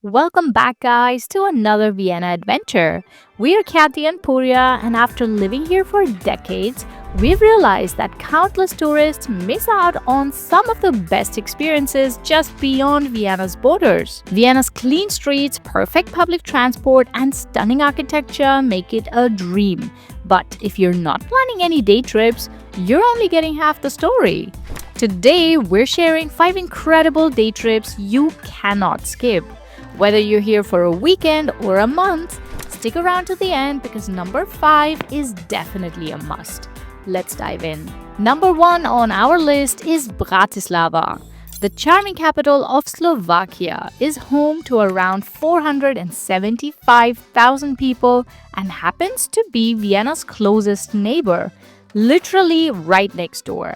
Welcome back, guys, to another Vienna adventure. We're Kathy and Purya, and after living here for decades, we've realized that countless tourists miss out on some of the best experiences just beyond Vienna's borders. Vienna's clean streets, perfect public transport, and stunning architecture make it a dream. But if you're not planning any day trips, you're only getting half the story. Today, we're sharing 5 incredible day trips you cannot skip. Whether you're here for a weekend or a month, stick around to the end because number 5 is definitely a must. Let's dive in. Number 1 on our list is Bratislava. The charming capital of Slovakia is home to around 475,000 people and happens to be Vienna's closest neighbor, literally right next door.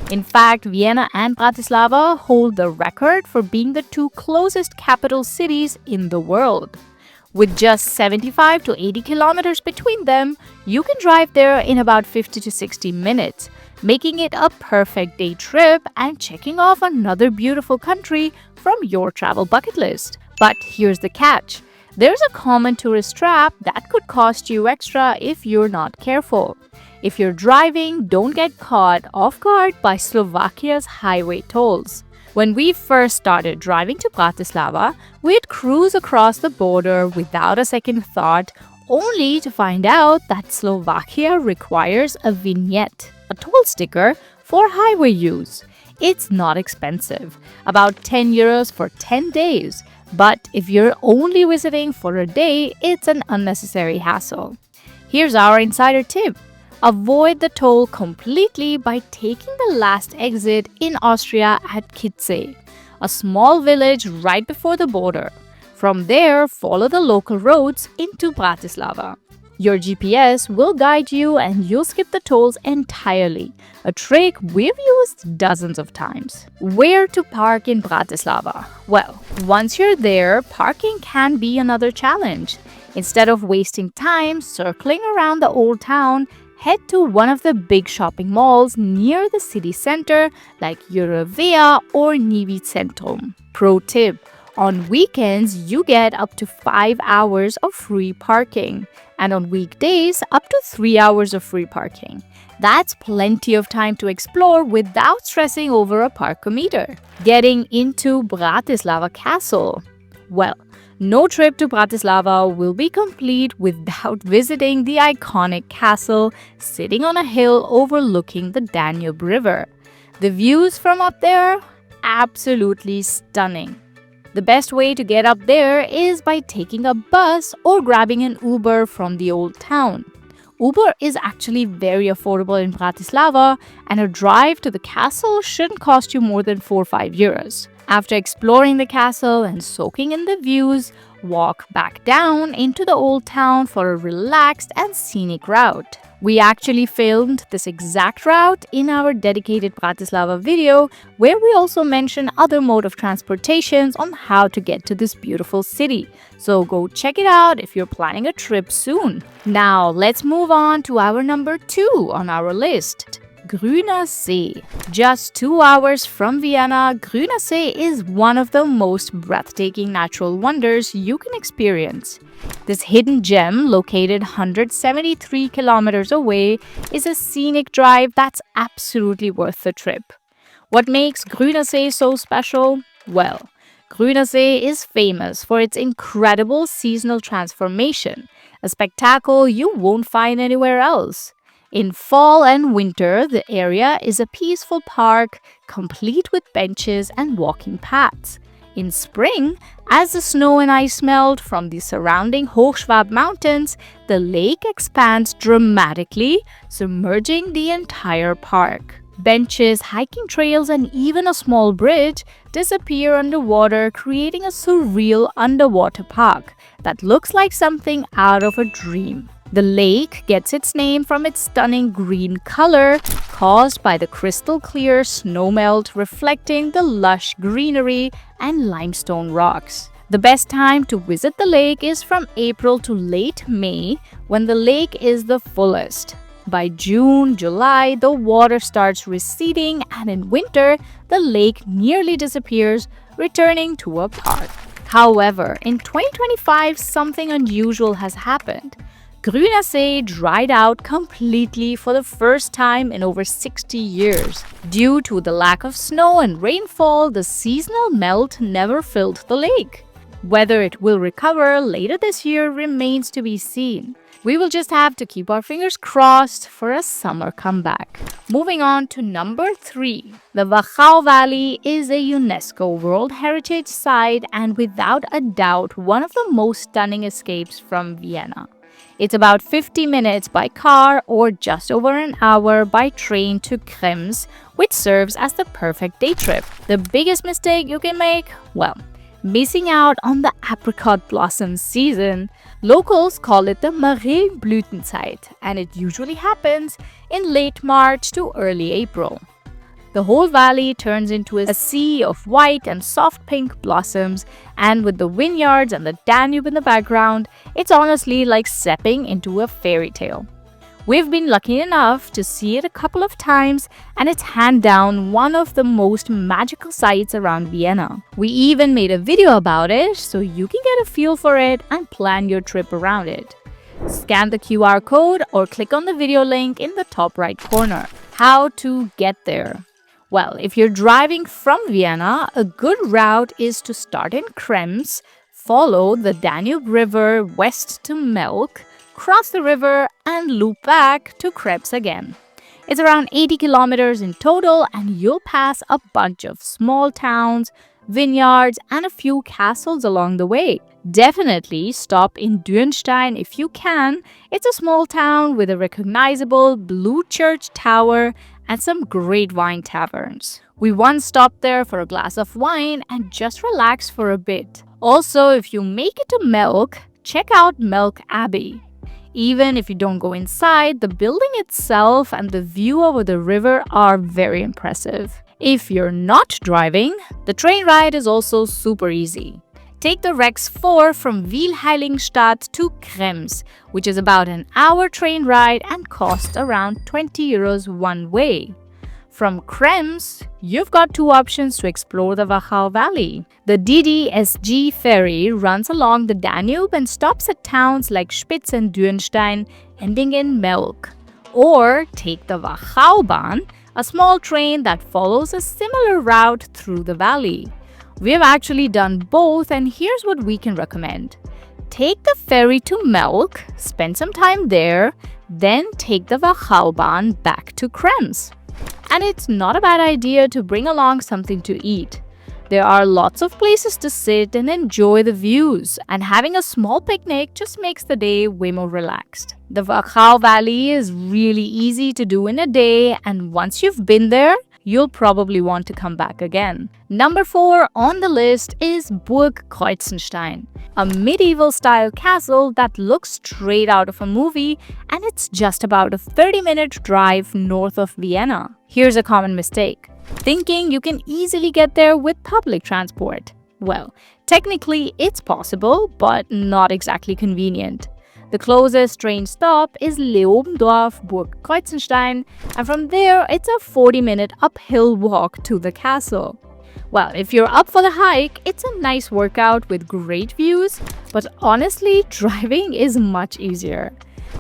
In fact, Vienna and Bratislava hold the record for being the 2 closest capital cities in the world. With just 75 to 80 kilometers between them, you can drive there in about 50 to 60 minutes, making it a perfect day trip and checking off another beautiful country from your travel bucket list. But here's the catch. There's a common tourist trap that could cost you extra if you're not careful. If you're driving, don't get caught off guard by Slovakia's highway tolls. When we first started driving to Bratislava, we'd cruise across the border without a second thought, only to find out that Slovakia requires a vignette, a toll sticker, for highway use. It's not expensive, about 10 euros for 10 days. But if you're only visiting for a day, it's an unnecessary hassle. Here's our insider tip. Avoid the toll completely by taking the last exit in Austria at Kitze, a small village right before the border. From there, follow the local roads into Bratislava. Your GPS will guide you and you'll skip the tolls entirely, a trick we've used dozens of times. Where to park in Bratislava? Well, once you're there, parking can be another challenge. Instead of wasting time circling around the old town, head to one of the big shopping malls near the city center like Eurovia or Nivi Centrum. Pro tip, on weekends you get up to 5 hours of free parking, and on weekdays up to 3 hours of free parking. That's plenty of time to explore without stressing over a parkometer. Getting into Bratislava Castle. Well, no trip to Bratislava will be complete without visiting the iconic castle sitting on a hill overlooking the Danube River. The views from up there? Absolutely stunning. The best way to get up there is by taking a bus or grabbing an Uber from the old town. Uber is actually very affordable in Bratislava, and a drive to the castle shouldn't cost you more than 4 or 5 euros. After exploring the castle and soaking in the views, walk back down into the old town for a relaxed and scenic route. We actually filmed this exact route in our dedicated Bratislava video, where we also mention other mode of transportations on how to get to this beautiful city. So go check it out if you're planning a trip soon. Now let's move on to our number 2 on our list. Grüner See. Just 2 hours from Vienna, Grüner See is one of the most breathtaking natural wonders you can experience. This hidden gem, located 173 kilometers away, is a scenic drive that's absolutely worth the trip. What makes Grüner See so special? Well, Grüner See is famous for its incredible seasonal transformation, a spectacle you won't find anywhere else. In fall and winter, the area is a peaceful park, complete with benches and walking paths. In spring, as the snow and ice melt from the surrounding Hochschwab Mountains, the lake expands dramatically, submerging the entire park. Benches, hiking trails, and even a small bridge disappear underwater, creating a surreal underwater park that looks like something out of a dream. The lake gets its name from its stunning green color, caused by the crystal clear snowmelt reflecting the lush greenery and limestone rocks. The best time to visit the lake is from April to late May, when the lake is the fullest. By June, July, the water starts receding, and in winter, the lake nearly disappears, returning to a park. However, in 2025, something unusual has happened. Grüner See dried out completely for the first time in over 60 years. Due to the lack of snow and rainfall, the seasonal melt never filled the lake. Whether it will recover later this year remains to be seen. We will just have to keep our fingers crossed for a summer comeback. Moving on to number 3. The Wachau Valley is a UNESCO World Heritage Site and without a doubt one of the most stunning escapes from Vienna. It's about 50 minutes by car or just over an hour by train to Krems, which serves as the perfect day trip. The biggest mistake you can make? Well, missing out on the apricot blossom season. Locals call it the Marienblütenzeit, and it usually happens in late March to early April. The whole valley turns into a sea of white and soft pink blossoms, and with the vineyards and the Danube in the background, it's honestly like stepping into a fairy tale. We've been lucky enough to see it a couple of times, and it's hand down one of the most magical sites around Vienna. We even made a video about it, so you can get a feel for it and plan your trip around it. Scan the QR code or click on the video link in the top right corner. How to get there? Well, if you're driving from Vienna, a good route is to start in Krems, follow the Danube River west to Melk, cross the river and loop back to Krems again. It's around 80 kilometers in total and you'll pass a bunch of small towns, vineyards and a few castles along the way. Definitely stop in Dürnstein if you can. It's a small town with a recognizable blue church tower and some great wine taverns. We once stopped there for a glass of wine and just relaxed for a bit. Also, if you make it to Melk, check out Melk Abbey. Even if you don't go inside, the building itself and the view over the river are very impressive. If you're not driving, the train ride is also super easy. Take the Rex 4 from Wilhelmstadt to Krems, which is about an hour train ride and costs around 20 euros one way. From Krems, you've got two options to explore the Wachau Valley. The DDSG ferry runs along the Danube and stops at towns like Spitz and Dürnstein, ending in Melk. Or take the Wachaubahn, a small train that follows a similar route through the valley. We have actually done both, and here's what we can recommend. Take the ferry to Melk, spend some time there, then take the Wachaubahn back to Krems. And it's not a bad idea to bring along something to eat. There are lots of places to sit and enjoy the views, and having a small picnic just makes the day way more relaxed. The Wachau Valley is really easy to do in a day, and once you've been there, you'll probably want to come back again. Number 4 on the list is Burg Kreuzenstein, a medieval-style castle that looks straight out of a movie, and it's just about a 30-minute drive north of Vienna. Here's a common mistake: thinking you can easily get there with public transport. Well, technically it's possible, but not exactly convenient. The closest train stop is Leobendorf Burg Kreuzenstein, and from there it's a 40-minute uphill walk to the castle. Well, if you're up for the hike, it's a nice workout with great views, but honestly, driving is much easier.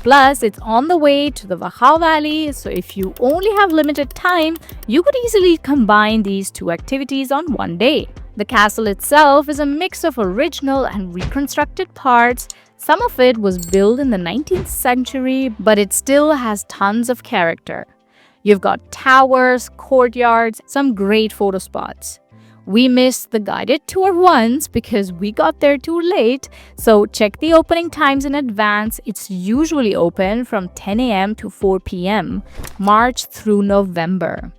Plus, it's on the way to the Wachau Valley, so if you only have limited time, you could easily combine these two activities on one day. The castle itself is a mix of original and reconstructed parts. Some of it was built in the 19th century, but it still has tons of character. You've got towers, courtyards, some great photo spots. We missed the guided tour once because we got there too late, so check the opening times in advance. It's usually open from 10 a.m. to 4 p.m., March through November.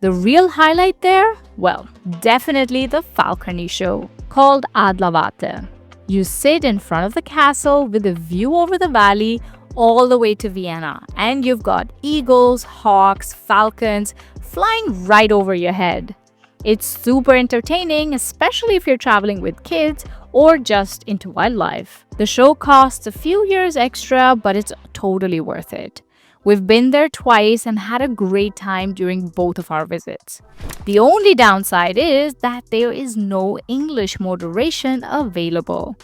The real highlight there? Well, definitely the falcony show, called Adlerwarte. You sit in front of the castle with a view over the valley all the way to Vienna, and you've got eagles, hawks, falcons flying right over your head. It's super entertaining, especially if you're traveling with kids or just into wildlife. The show costs a few euros extra, but it's totally worth it. We've been there twice and had a great time during both of our visits. The only downside is that there is no English moderation available.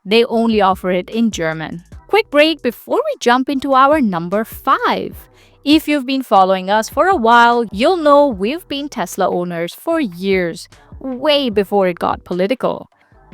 They only offer it in German. Quick break before we jump into our number 5. If you've been following us for a while, you'll know we've been Tesla owners for years, way before it got political.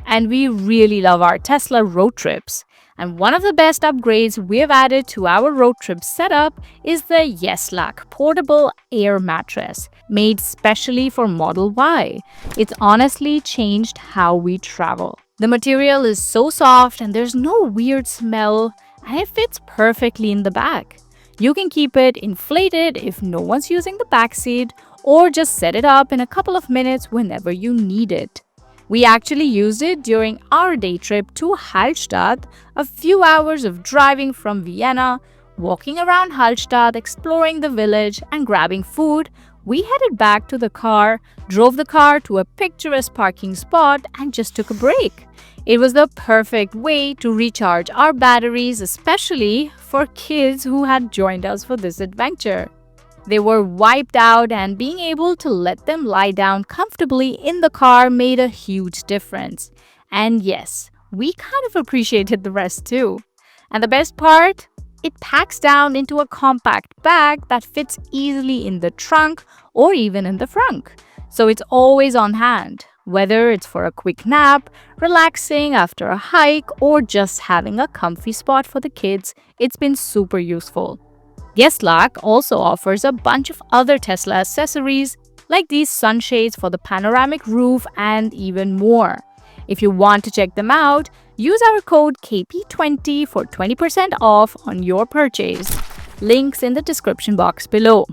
And we really love our Tesla road trips. And one of the best upgrades we have added to our road trip setup is the Yeslak portable air mattress, made specially for Model Y. It's honestly changed how we travel. The material is so soft and there's no weird smell, and it fits perfectly in the back. You can keep it inflated if no one's using the back seat, or just set it up in a couple of minutes whenever you need it. We actually used it during our day trip to Hallstatt, a few hours of driving from Vienna, walking around Hallstatt, exploring the village, and grabbing food. We headed back to the car, drove the car to a picturesque parking spot, and just took a break. It was the perfect way to recharge our batteries, especially for kids who had joined us for this adventure. They were wiped out, and being able to let them lie down comfortably in the car made a huge difference. And yes, we kind of appreciated the rest too. And the best part? It packs down into a compact bag that fits easily in the trunk or even in the front. So it's always on hand, whether it's for a quick nap, relaxing after a hike, or just having a comfy spot for the kids. It's been super useful. Yeslak also offers a bunch of other Tesla accessories like these sunshades for the panoramic roof and even more. If you want to check them out, use our code KP20 for 20% off on your purchase. Links in the description box below.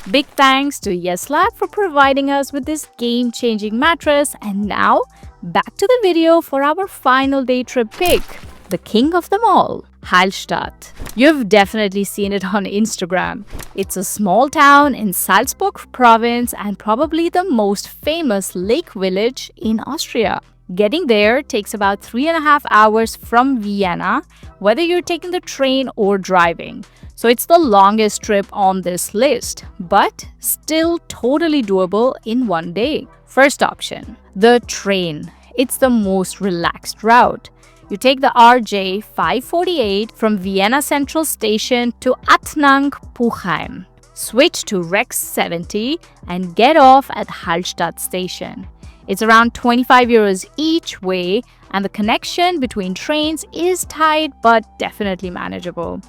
Big thanks to Yeslak for providing us with this game-changing mattress, and now back to the video for our final day trip pick, the king of them all, Hallstatt. You've definitely seen it on Instagram. It's a small town in Salzburg province and probably the most famous lake village in Austria. Getting there takes about 3.5 hours from Vienna, whether you're taking the train or driving. So it's the longest trip on this list, but still totally doable in one day. First option, the train. It's the most relaxed route. You take the RJ 548 from Vienna Central Station to Attnang-Puchheim. Switch to Rex 70 and get off at Hallstatt Station. It's around 25 euros each way, and the connection between trains is tight but definitely manageable.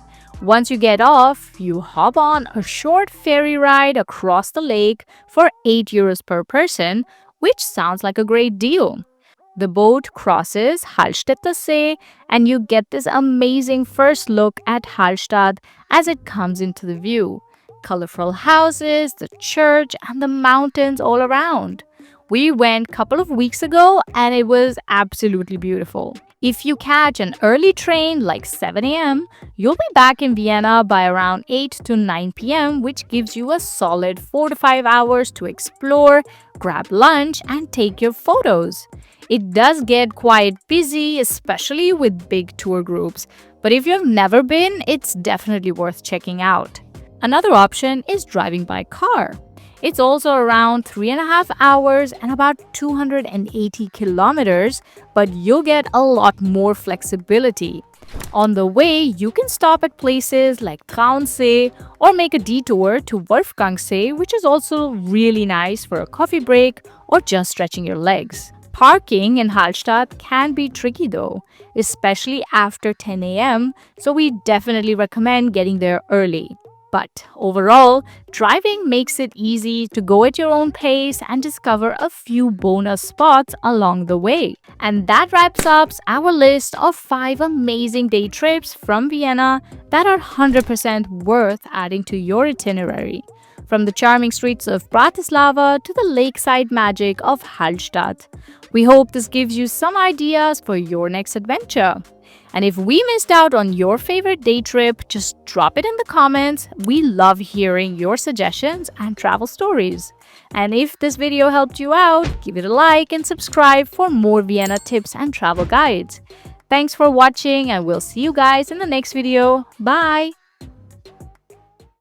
Once you get off, you hop on a short ferry ride across the lake for 8 euros per person, which sounds like a great deal. The boat crosses Hallstatt See, and you get this amazing first look at Hallstatt as it comes into the view. Colorful houses, the church, and the mountains all around. We went a couple of weeks ago and it was absolutely beautiful. If you catch an early train like 7 a.m., you'll be back in Vienna by around 8 to 9 p.m., which gives you a solid 4 to 5 hours to explore, grab lunch, and take your photos. It does get quite busy, especially with big tour groups, but if you've never been, it's definitely worth checking out. Another option is driving by car. It's also around 3.5 hours and about 280 kilometers, but you'll get a lot more flexibility. On the way, you can stop at places like Traunsee or make a detour to Wolfgangsee, which is also really nice for a coffee break or just stretching your legs. Parking in Hallstatt can be tricky though, especially after 10 a.m., so we definitely recommend getting there early. But overall, driving makes it easy to go at your own pace and discover a few bonus spots along the way. And that wraps up our list of 5 amazing day trips from Vienna that are 100% worth adding to your itinerary. From the charming streets of Bratislava to the lakeside magic of Hallstatt. We hope this gives you some ideas for your next adventure. And if we missed out on your favorite day trip, just drop it in the comments. We love hearing your suggestions and travel stories. And if this video helped you out, give it a like and subscribe for more Vienna tips and travel guides. Thanks for watching, and we'll see you guys in the next video. Bye!